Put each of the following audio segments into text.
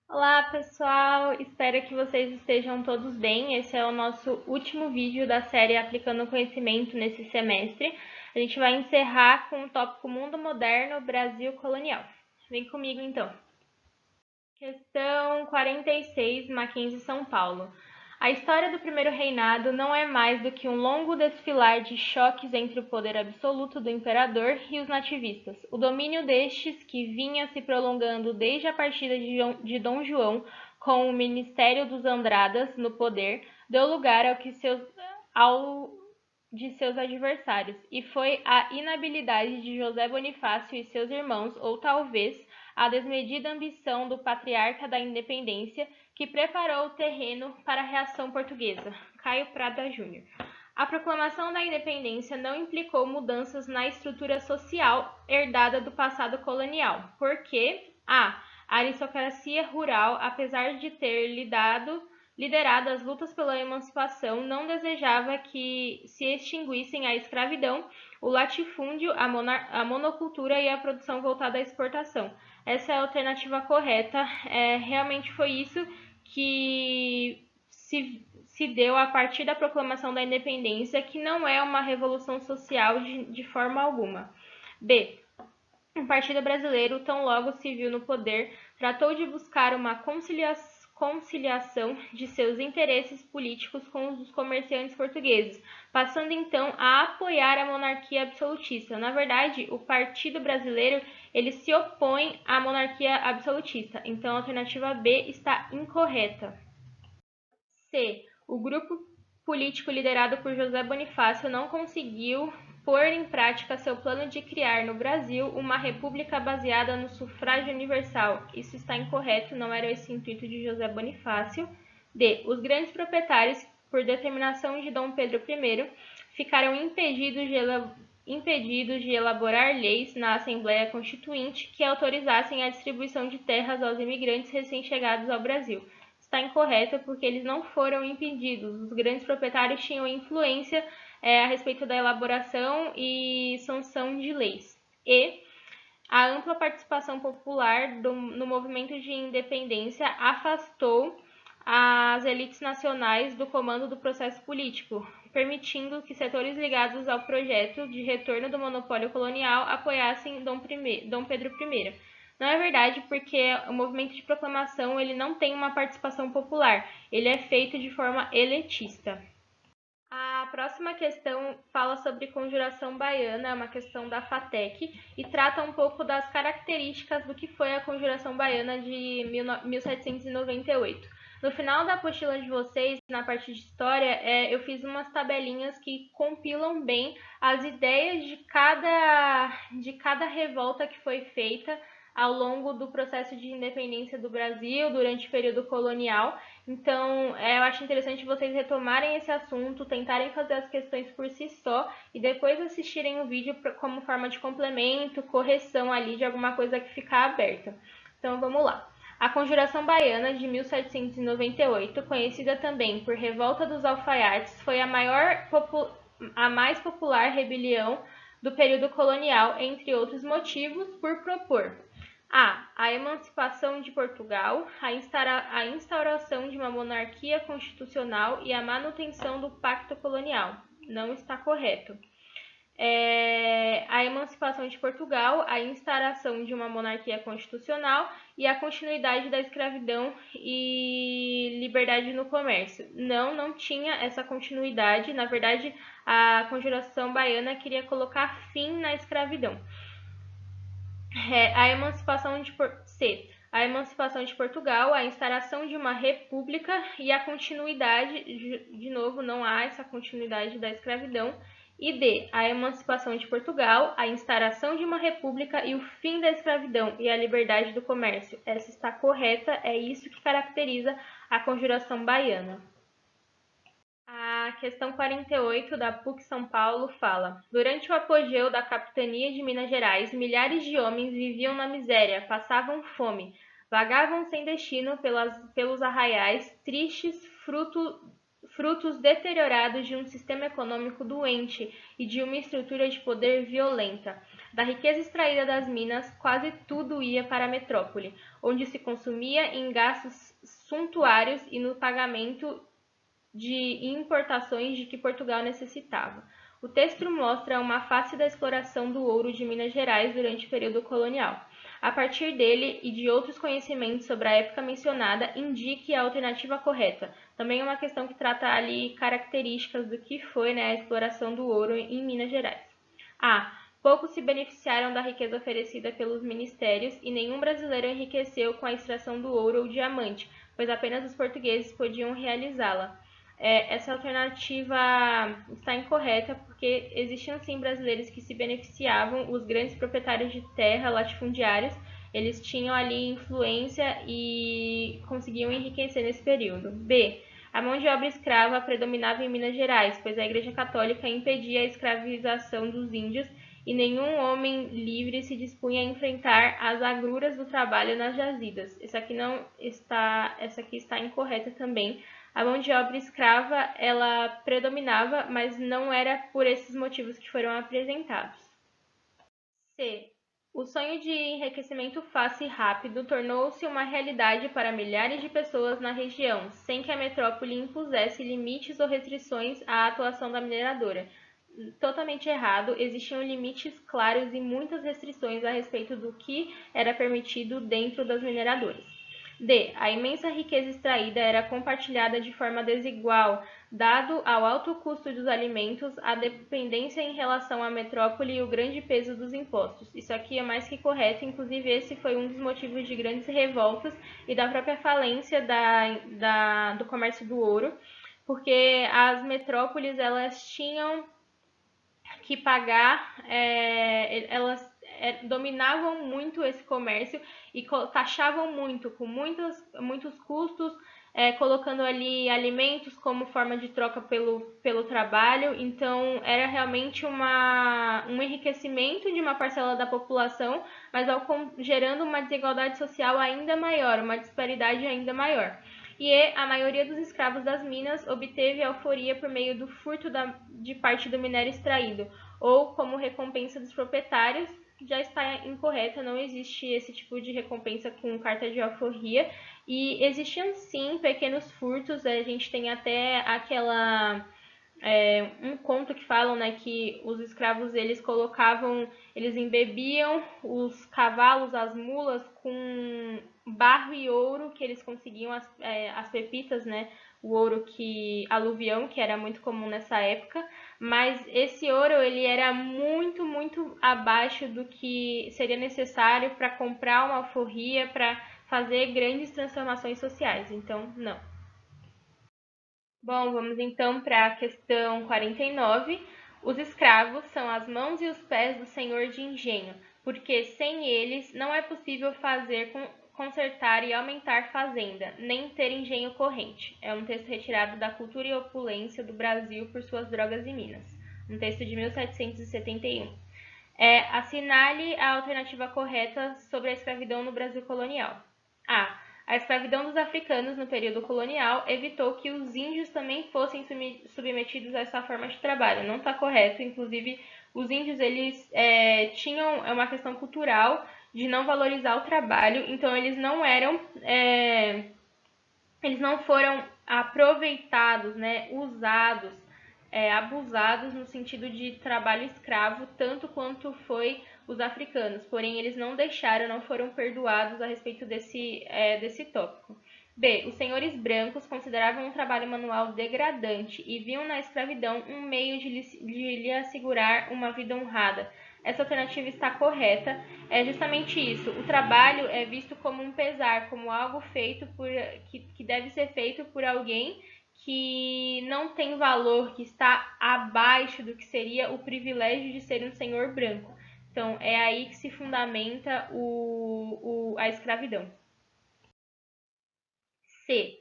Olá, pessoal! Espero que vocês estejam todos bem. Esse é o nosso último vídeo da série Aplicando Conhecimento nesse semestre. A gente vai encerrar com o tópico Mundo Moderno, Brasil Colonial. Vem comigo, então. Questão 46, Mackenzie, São Paulo. A história do primeiro reinado não é mais do que um longo desfilar de choques entre o poder absoluto do imperador e os nativistas. O domínio destes, que vinha se prolongando desde a partida de Dom João com o Ministério dos Andradas no poder, deu lugar ao de seus adversários, e foi a inabilidade de José Bonifácio e seus irmãos, ou talvez a desmedida ambição do patriarca da independência, que preparou o terreno para a reação portuguesa. Caio Prada Júnior. A proclamação da independência não implicou mudanças na estrutura social herdada do passado colonial, porque a aristocracia rural, apesar de ter liderado as lutas pela emancipação, não desejava que se extinguissem a escravidão, o latifúndio, a monocultura e a produção voltada à exportação. Essa é a alternativa correta. Realmente foi isso que se deu a partir da proclamação da independência, que não é uma revolução social de forma alguma. B. O Partido Brasileiro, tão logo se viu no poder, tratou de buscar uma conciliação de seus interesses políticos com os dos comerciantes portugueses, passando então a apoiar a monarquia absolutista. Na verdade, o Partido Brasileiro ele se opõe à monarquia absolutista, então a alternativa B está incorreta. C. O grupo político liderado por José Bonifácio não conseguiu pôr em prática seu plano de criar no Brasil uma república baseada no sufrágio universal. Isso está incorreto, não era esse o intuito de José Bonifácio. D. Os grandes proprietários, por determinação de Dom Pedro I, ficaram impedidos de elaborar leis na Assembleia Constituinte que autorizassem a distribuição de terras aos imigrantes recém-chegados ao Brasil. Está incorreta porque eles não foram impedidos. Os grandes proprietários tinham influência a respeito da elaboração e sanção de leis. E a ampla participação popular no movimento de independência afastou as elites nacionais do comando do processo político, permitindo que setores ligados ao projeto de retorno do monopólio colonial apoiassem Dom Pedro I. Não é verdade, porque o movimento de proclamação ele não tem uma participação popular, ele é feito de forma elitista. A próxima questão fala sobre conjuração baiana, é uma questão da FATEC, e trata um pouco das características do que foi a conjuração baiana de 1798. No final da apostila de vocês, na parte de história, eu fiz umas tabelinhas que compilam bem as ideias de cada revolta que foi feita ao longo do processo de independência do Brasil durante o período colonial. Então, eu acho interessante vocês retomarem esse assunto, tentarem fazer as questões por si só e depois assistirem o vídeo como forma de complemento, correção ali de alguma coisa que ficar aberta. Então, vamos lá. A Conjuração Baiana de 1798, conhecida também por Revolta dos Alfaiates, foi a mais popular rebelião do período colonial, entre outros motivos, por propor a emancipação de Portugal, a instauração de uma monarquia constitucional e a manutenção do pacto colonial. Não está correto. A emancipação de Portugal, a instauração de uma monarquia constitucional e a continuidade da escravidão e liberdade no comércio. Não tinha essa continuidade. Na verdade, a Conjuração Baiana queria colocar fim na escravidão. A emancipação de Portugal, a instauração de uma república e a continuidade, de novo, não há essa continuidade da escravidão. E D, a emancipação de Portugal, a instauração de uma república e o fim da escravidão e a liberdade do comércio. Essa está correta, é isso que caracteriza a Conjuração Baiana. A questão 48 da PUC São Paulo fala: durante o apogeu da capitania de Minas Gerais, milhares de homens viviam na miséria, passavam fome, vagavam sem destino pelos arraiais, tristes, frutos deteriorados de um sistema econômico doente e de uma estrutura de poder violenta. Da riqueza extraída das minas, quase tudo ia para a metrópole, onde se consumia em gastos suntuários e no pagamento de importações de que Portugal necessitava. O texto mostra uma face da exploração do ouro de Minas Gerais durante o período colonial. A partir dele e de outros conhecimentos sobre a época mencionada, indique a alternativa correta. Também é uma questão que trata ali características do que foi, a exploração do ouro em Minas Gerais. A. Poucos se beneficiaram da riqueza oferecida pelos ministérios e nenhum brasileiro enriqueceu com a extração do ouro ou diamante, pois apenas os portugueses podiam realizá-la. Essa alternativa está incorreta porque existiam sim brasileiros que se beneficiavam, os grandes proprietários de terra, latifundiários, eles tinham ali influência e conseguiam enriquecer nesse período. B. A mão de obra escrava predominava em Minas Gerais, pois a Igreja Católica impedia a escravização dos índios e nenhum homem livre se dispunha a enfrentar as agruras do trabalho nas jazidas. Essa aqui está incorreta também. A mão de obra escrava, ela predominava, mas não era por esses motivos que foram apresentados. C. O sonho de enriquecimento fácil e rápido tornou-se uma realidade para milhares de pessoas na região, sem que a metrópole impusesse limites ou restrições à atuação da mineradora. Totalmente errado, existiam limites claros e muitas restrições a respeito do que era permitido dentro das mineradoras. D. A imensa riqueza extraída era compartilhada de forma desigual, dado ao alto custo dos alimentos, a dependência em relação à metrópole e o grande peso dos impostos. Isso aqui é mais que correto, inclusive esse foi um dos motivos de grandes revoltas e da própria falência do comércio do ouro, porque as metrópoles elas tinham que pagar, elas dominavam muito esse comércio e taxavam muito, com muitos custos, colocando ali alimentos como forma de troca pelo trabalho. Então, era realmente um enriquecimento de uma parcela da população, mas gerando uma desigualdade social ainda maior, uma disparidade ainda maior. E a maioria dos escravos das minas obteve alforria por meio do furto de parte do minério extraído, ou como recompensa dos proprietários. Já está incorreta, não existe esse tipo de recompensa com carta de alforria. E existiam sim pequenos furtos, a gente tem até um conto que falam, que os escravos eles embebiam os cavalos, as mulas com barro e ouro que eles conseguiam, as pepitas, o ouro aluvião, que era muito comum nessa época, mas esse ouro ele era muito, muito abaixo do que seria necessário para comprar uma alforria, para fazer grandes transformações sociais, então não. Bom, vamos então para a questão 49. Os escravos são as mãos e os pés do senhor de engenho, porque sem eles não é possível consertar e aumentar fazenda, nem ter engenho corrente. É um texto retirado da Cultura e Opulência do Brasil por suas drogas e minas, um texto de 1771. Assinale a alternativa correta sobre a escravidão no Brasil colonial. A escravidão dos africanos no período colonial evitou que os índios também fossem submetidos a essa forma de trabalho. Não está correto, inclusive os índios eles tinham uma questão cultural de não valorizar o trabalho, então eles não foram aproveitados, usados, abusados no sentido de trabalho escravo, tanto quanto foi os africanos, porém eles não foram perdoados a respeito desse tópico. B. Os senhores brancos consideravam um trabalho manual degradante e viam na escravidão um meio de lhe assegurar uma vida honrada. Essa alternativa está correta, é justamente isso. O trabalho é visto como um pesar, como algo feito que deve ser feito por alguém que não tem valor, que está abaixo do que seria o privilégio de ser um senhor branco. Então, é aí que se fundamenta a escravidão. C.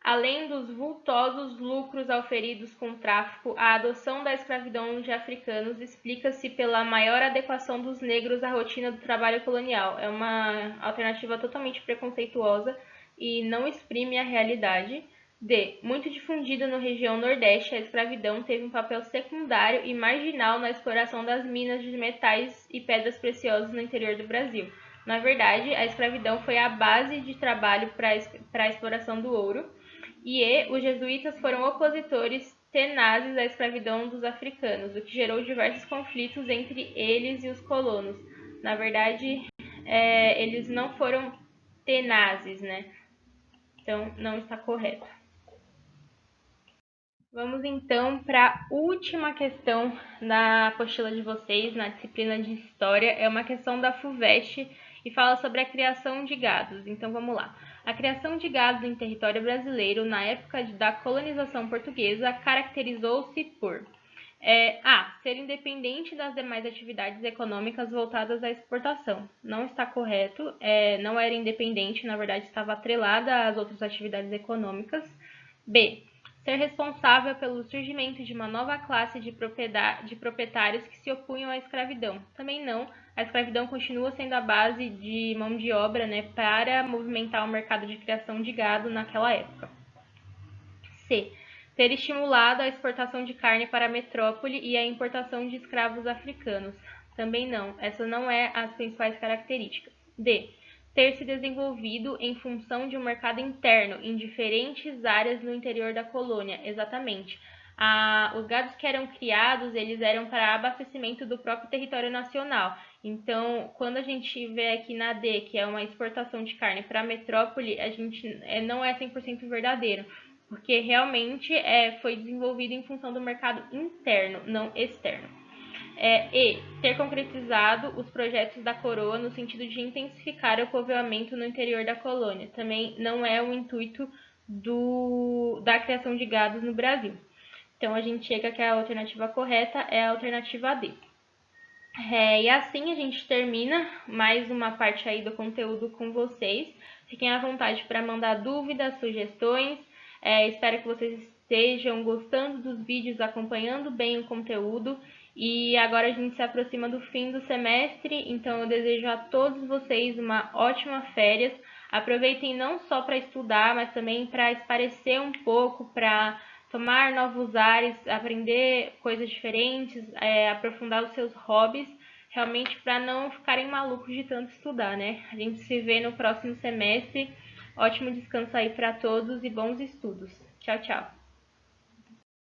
Além dos vultosos lucros auferidos com o tráfico, a adoção da escravidão de africanos explica-se pela maior adequação dos negros à rotina do trabalho colonial. É uma alternativa totalmente preconceituosa e não exprime a realidade. D. Muito difundida na região Nordeste, a escravidão teve um papel secundário e marginal na exploração das minas de metais e pedras preciosas no interior do Brasil. Na verdade, a escravidão foi a base de trabalho para a exploração do ouro. E os jesuítas foram opositores tenazes à escravidão dos africanos, o que gerou diversos conflitos entre eles e os colonos. Na verdade, eles não foram tenazes, né? Então, não está correto. Vamos então para a última questão da apostila de vocês, na disciplina de História. É uma questão da FUVEST e fala sobre a criação de gados. Então vamos lá. A criação de gado em território brasileiro na época da colonização portuguesa caracterizou-se por A. Ser independente das demais atividades econômicas voltadas à exportação. Não está correto, não era independente, na verdade estava atrelada às outras atividades econômicas. B. Ser responsável pelo surgimento de uma nova classe de proprietários que se opunham à escravidão. Também não, a escravidão continua sendo a base de mão de obra, né, para movimentar o mercado de criação de gado naquela época. C. Ter estimulado a exportação de carne para a metrópole e a importação de escravos africanos. Também não, essa não é as principais características. D. Ter se desenvolvido em função de um mercado interno em diferentes áreas no interior da colônia. Exatamente. Os gados que eram criados, eles eram para abastecimento do próprio território nacional. Então, quando a gente vê aqui na D, que é uma exportação de carne para a metrópole, a gente não é 100% verdadeiro, porque realmente foi desenvolvido em função do mercado interno, não externo. E ter concretizado os projetos da coroa no sentido de intensificar o povoamento no interior da colônia. Também não é o intuito da criação de gados no Brasil. Então, a gente chega que a alternativa correta é a alternativa D. E assim a gente termina mais uma parte aí do conteúdo com vocês. Fiquem à vontade para mandar dúvidas, sugestões. Espero que vocês estejam gostando dos vídeos, acompanhando bem o conteúdo. E agora a gente se aproxima do fim do semestre, então eu desejo a todos vocês uma ótima férias. Aproveitem não só para estudar, mas também para espairecer um pouco, para tomar novos ares, aprender coisas diferentes, aprofundar os seus hobbies, realmente para não ficarem malucos de tanto estudar, né? A gente se vê no próximo semestre. Ótimo descanso aí para todos e bons estudos. Tchau, tchau.